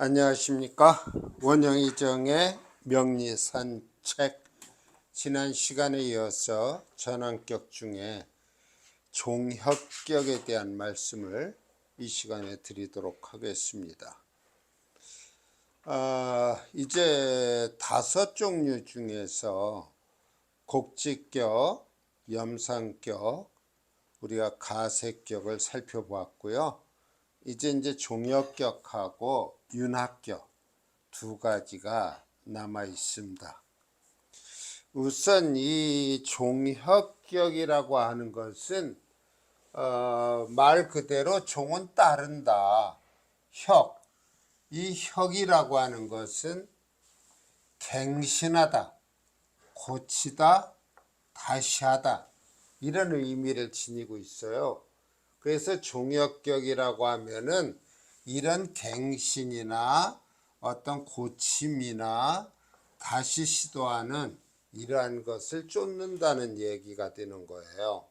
안녕하십니까. 원영이정의 명리산책. 지난 시간에 이어서 전환격 중에 종합격에 대한 말씀을 이 시간에 드리도록 하겠습니다. 이제 5종류 중에서 곡지격, 염상격, 우리가 가세격을 살펴보았고요. 이제 종합격하고 윤합격 두 가지가 남아 있습니다. 우선 이 종합격이라고 하는 것은 말 그대로 종은 따른다. 이 혁이라고 하는 것은 갱신하다, 고치다, 다시 하다, 이런 의미를 지니고 있어요. 그래서 종합격이라고 하면은 이런 갱신이나 어떤 고침이나 다시 시도하는 이러한 것을 쫓는다는 얘기가 되는 거예요.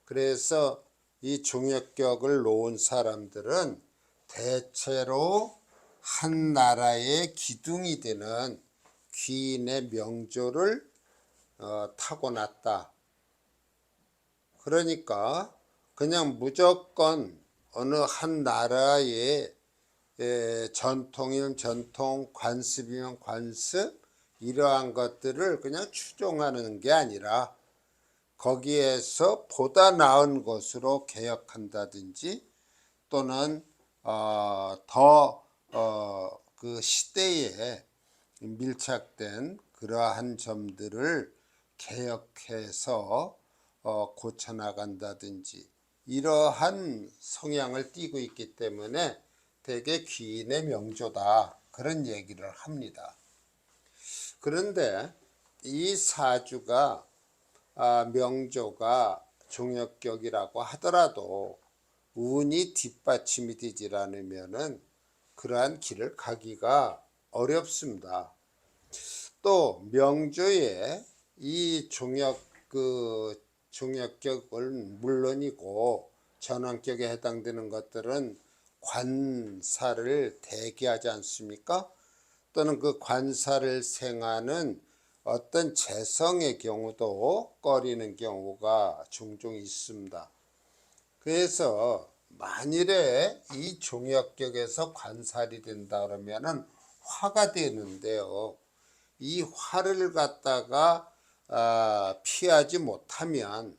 그래서 이 종합격을 놓은 사람들은 대체로 한 나라의 기둥이 되는 귀인의 명조를 타고났다. 그러니까 그냥 무조건 어느 한 나라의 전통이면 전통, 관습이면 관습, 이러한 것들을 그냥 추종하는 게 아니라 거기에서 보다 나은 것으로 개혁한다든지 또는 그 시대에 밀착된 그러한 점들을 개혁해서 고쳐나간다든지 이러한 성향을 띠고 있기 때문에 되게 귀인의 명조다, 그런 얘기를 합니다. 그런데 이 사주가 명조가 종합격이라고 하더라도 운이 뒷받침이 되질 않으면은 그러한 길을 가기가 어렵습니다. 또 명조에 이 종합격은 물론이고 전환격에 해당되는 것들은 관사를 대기하지 않습니까? 또는 그 관사를 생하는 어떤 재성의 경우도 꺼리는 경우가 종종 있습니다. 그래서 만일에 이 종합격에서 관살이 된다 그러면은 화가 되는데요. 이 화를 갖다가 피하지 못하면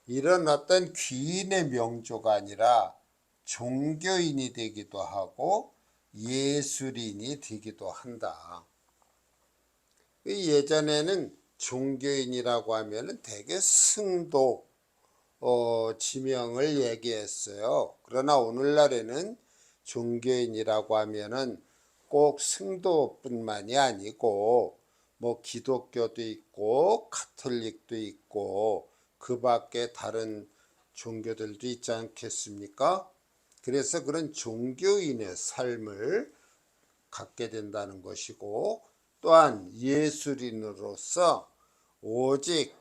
이런 어떤 귀인의 명조가 아니라 종교인이 되기도 하고 예술인이 되기도 한다. 예전에는 종교인이라고 하면은 되게 승도 지명을 얘기했어요. 그러나 오늘날에는 종교인이라고 하면은 꼭 승도뿐만이 아니고 뭐 기독교도 있고 가톨릭도 있고 그 밖에 다른 종교들도 있지 않겠습니까? 그래서 그런 종교인의 삶을 갖게 된다는 것이고, 또한 예술인으로서 오직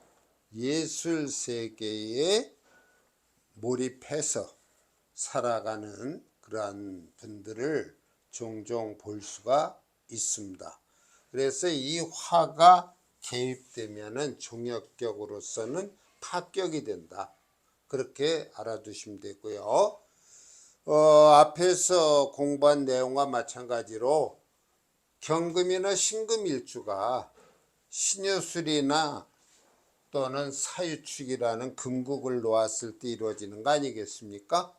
예술 세계에 몰입해서 살아가는 그러한 분들을 종종 볼 수가 있습니다. 그래서 이 화가 개입되면은 종합격으로서는 파격이 된다, 그렇게 알아두시면 되고요. 앞에서 공부한 내용과 마찬가지로 경금이나 신금일주가 신유술이나 또는 사유축이라는 금국을 놓았을 때 이루어지는 거 아니겠습니까?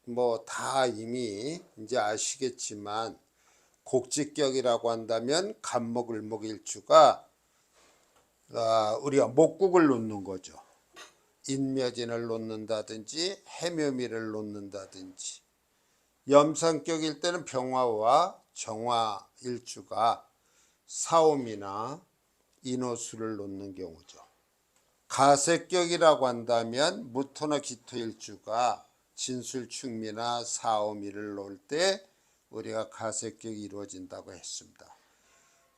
뭐 다 이미 이제 아시겠지만 곡지격이라고 한다면 간목을목일주가 우리가 목국을 놓는 거죠. 인묘진을 놓는다든지 해묘미를 놓는다든지, 염상격일 때는 병화와 정화일주가 사오미나 인호수를 놓는 경우죠. 가세격이라고 한다면 무토나 기토일주가 진술축미나 사오미를 놓을 때 우리가 가세격이 이루어진다고 했습니다.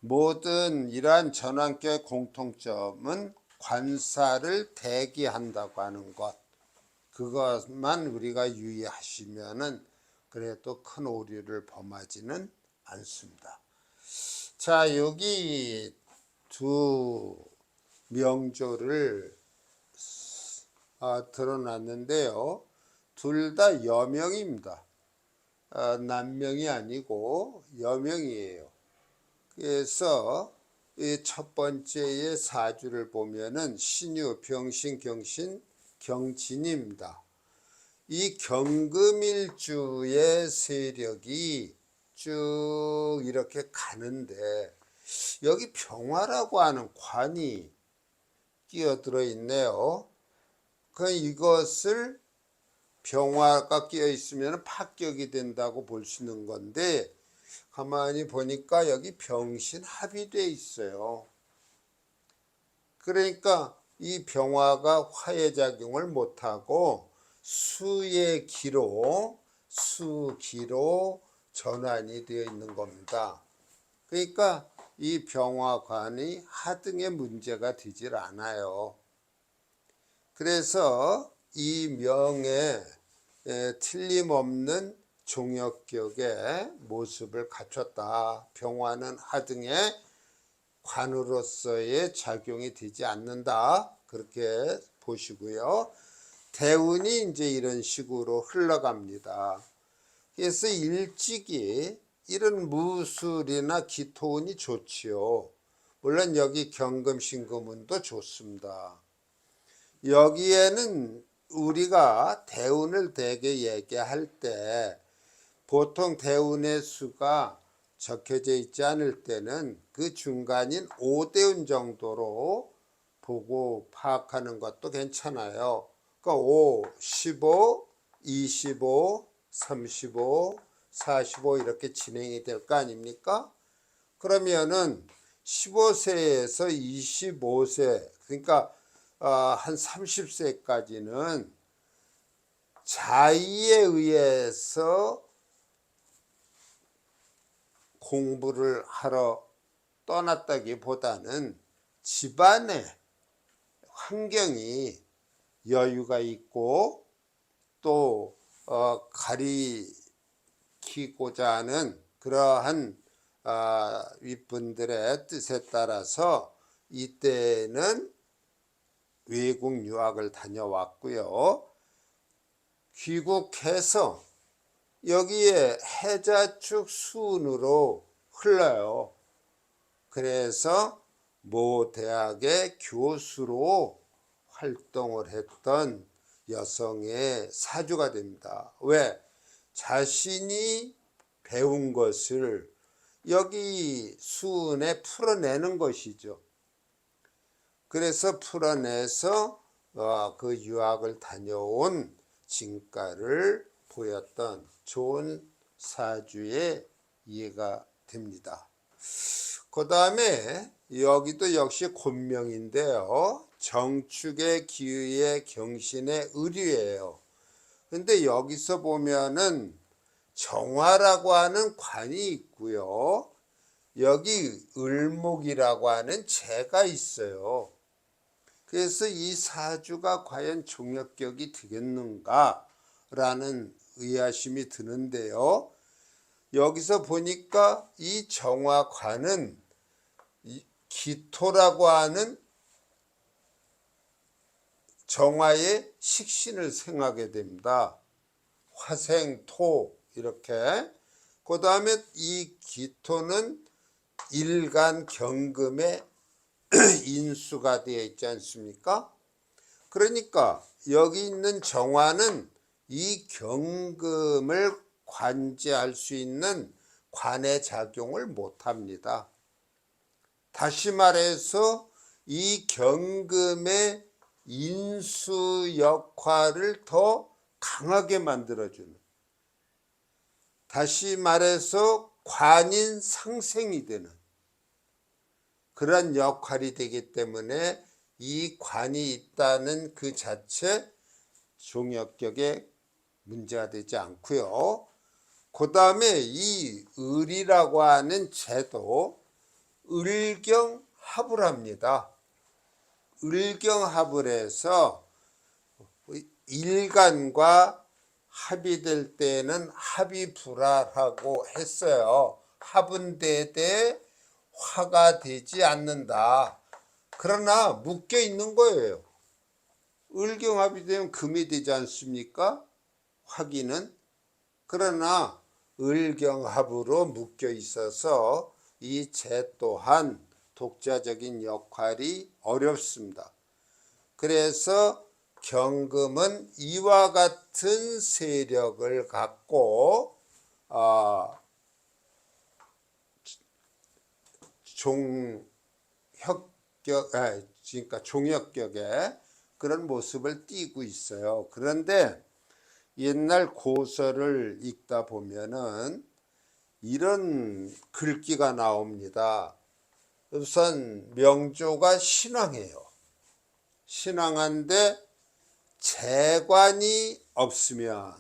모든 이러한 전환격의 공통점은 관사를 대기한다고 하는 것, 그것만 우리가 유의하시면은 그래도 큰 오류를 범하지는 않습니다. 자, 여기 두 명조를 드러났는데요. 둘 다 여명입니다. 남명이 아니고 여명이에요. 그래서 이 첫 번째의 사주를 보면은 신유, 병신, 경신, 경진입니다. 이 경금일주의 세력이 쭉 이렇게 가는데 여기 병화라고 하는 관이 끼어들어 있네요. 그 이것을 병화가 끼어 있으면 파격이 된다고 볼 수 있는 건데 가만히 보니까 여기 병신합이 돼 있어요. 그러니까 이 병화가 화해작용을 못하고 수기로 전환이 되어 있는 겁니다. 그러니까 이 병화관이 하등의 문제가 되질 않아요. 그래서 이 명에 틀림없는 종역격의 모습을 갖췄다. 병화는 하등의 관으로서의 작용이 되지 않는다. 그렇게 보시고요. 대운이 이제 이런 식으로 흘러갑니다. 그래서 일찍이 이런 무술이나 기토운이 좋지요. 물론 여기 경금, 신금운도 좋습니다. 여기에는 우리가 대운을 대개 얘기할 때 보통 대운의 수가 적혀져 있지 않을 때는 그 중간인 5대운 정도로 보고 파악하는 것도 괜찮아요. 그러니까 5, 15, 25, 35, 45 이렇게 진행이 될 거 아닙니까? 그러면은 15세에서 25세 그러니까 한 30세까지는 자의에 의해서 공부를 하러 떠났다기보다는 집안의 환경이 여유가 있고 또 가리키고자 하는 그러한 윗분들의 뜻에 따라서 이때는 외국 유학을 다녀왔고요. 귀국해서 여기에 해자축 수운으로 흘러요. 그래서 모 대학의 교수로 활동을 했던 여성의 사주가 됩니다. 왜? 자신이 배운 것을 여기 수운에 풀어내는 것이죠. 그래서 풀어내서 그 유학을 다녀온 진가를 보였던 좋은 사주의 이해가 됩니다. 그 다음에 여기도 역시 곤명인데요. 정축의 기의의 경신의 을이에요. 근데 여기서 보면은 정화라고 하는 관이 있고요. 여기 을목이라고 하는 재가 있어요. 그래서 이 사주가 과연 종역격이 되겠는가 라는 의아심이 드는데요. 여기서 보니까 이 정화관은 기토라고 하는 정화의 식신을 생하게 됩니다. 화생토 이렇게. 그 다음에 이 기토는 일간 경금의 인수가 되어 있지 않습니까? 그러니까 여기 있는 정화는 이 경금을 관제할 수 있는 관의 작용을 못합니다. 다시 말해서 이 경금의 인수 역할을 더 강하게 만들어주는, 다시 말해서 관인 상생이 되는 그런 역할이 되기 때문에 이 관이 있다는 그 자체 종역격에 문제가 되지 않고요. 그 다음에 이 을이라고 하는 재도 을경합을 합니다. 을경합을 해서 일간과 합이 될 때는 합이 불화라고 했어요. 합은 되되 화가 되지 않는다. 그러나 묶여 있는 거예요. 을경합이 되면 금이 되지 않습니까? 화기는. 그러나 을경합으로 묶여 있어서 이 재 또한 독자적인 역할이 어렵습니다. 그래서 경금은 이와 같은 세력을 갖고 그러니까 종혁격의 그런 모습을 띠고 있어요. 그런데 옛날 고서를 읽다 보면은 이런 글귀가 나옵니다. 우선 명조가 신왕이에요. 신왕한데 재관이 없으면,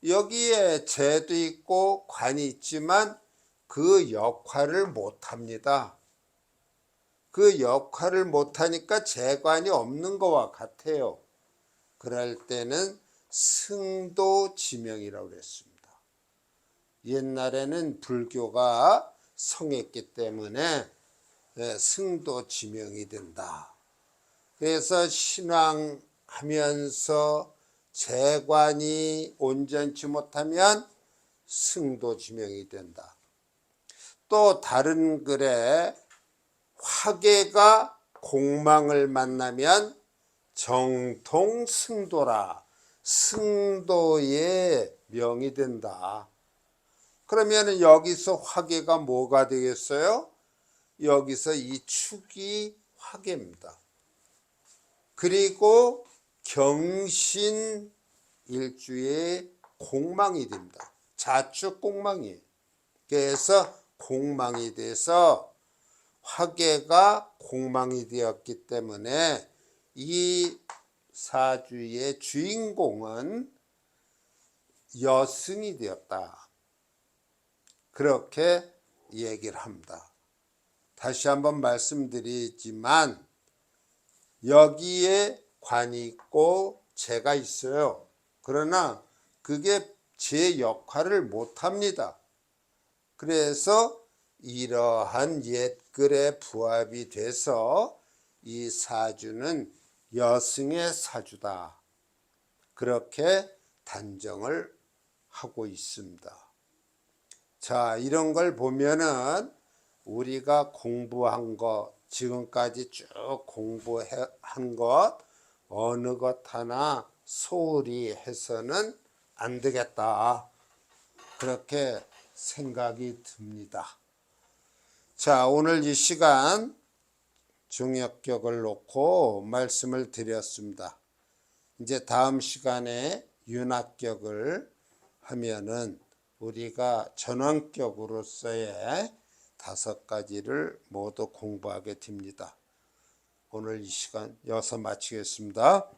여기에 재도 있고 관이 있지만 그 역할을 못합니다. 그 역할을 못하니까 재관이 없는 것과 같아요. 그럴 때는 승도지명이라고 그랬습니다. 옛날에는 불교가 성했기 때문에 승도지명이 된다. 그래서 신왕하면서 재관이 온전치 못하면 승도지명이 된다. 또 다른 글에 화계가 공망을 만나면 정통승도라, 승도의 명이 된다. 그러면 여기서 화계가 뭐가 되겠어요? 여기서 이 축이 화계입니다. 그리고 경신 일주의 공망이 됩니다. 자축 공망이에요. 그래서 공망이 돼서 화계가 공망이 되었기 때문에 이 사주의 주인공은 여승이 되었다. 그렇게 얘기를 합니다. 다시 한번 말씀드리지만 여기에 관이 있고 재가 있어요. 그러나 그게 제 역할을 못합니다. 그래서 이러한 옛글에 부합이 돼서 이 사주는 여승의 사주다. 그렇게 단정을 하고 있습니다. 자, 이런 걸 보면은 우리가 공부한 것, 지금까지 쭉 공부한 것, 어느 것 하나 소홀히 해서는 안 되겠다. 그렇게 생각이 듭니다. 자, 오늘 이 시간 종역격을 놓고 말씀을 드렸습니다. 이제 다음 시간에 윤합격을 하면은 우리가 전원격으로서의 5가지를 모두 공부하게 됩니다. 오늘 이 시간 여기서 마치겠습니다.